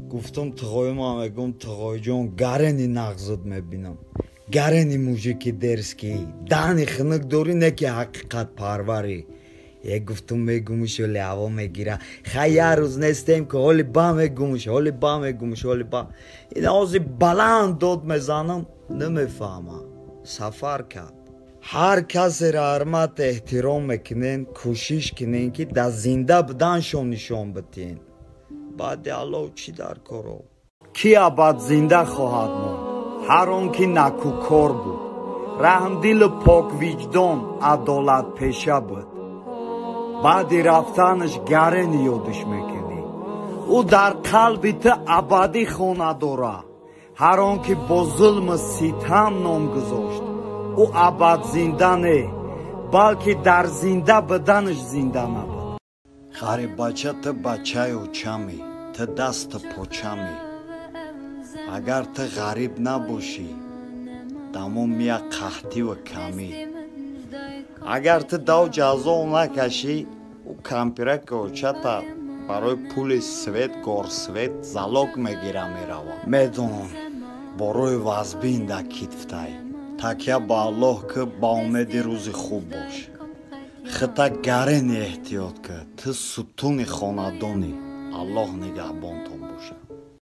گفتم تقویم گم تقوی جون گارنی نغزد میبینم گارنی موجیکی درسکی دانی خنک دوری نکی حقیقت پروری گفتم میگمش ولی هوا میگیره خیلی روز نستیم که حالی با میگمش حالی با این آزی بلند داد میزنم نمیفهمم سفر کرد هر کسی را حرمت احترام میکنین کوشش کنین که در زنده بدنشون نشون بدین بعد الله چی در کارو کی ابد زنده خواهد موند هر آن که نکوکار بود رحمدل پاک وجدان عدالت پیشه بود بعد رفتنش گرن یادش میکنی او در قلبت ابدی خانه داره هر آن که با ظلم ستم نام گذاشت او ابد زنده نه بلکه در زنده بدنش زنده نبود غریب بچه تو بچه اوچمی تو دست پوچمی اگر تو غریب نباشی تمام یک قحطی و کمی اگر تو دو جزا نکشی او کمپیرک اوچتا برای پول سویت گورسویت زالوگ میگیره میروه میدونم برای وزبین در کتفتای تکیه با الله که با امید روز خوب باش خطا گرین احتیاط که تو ستون خاندانی الله نگهبان تو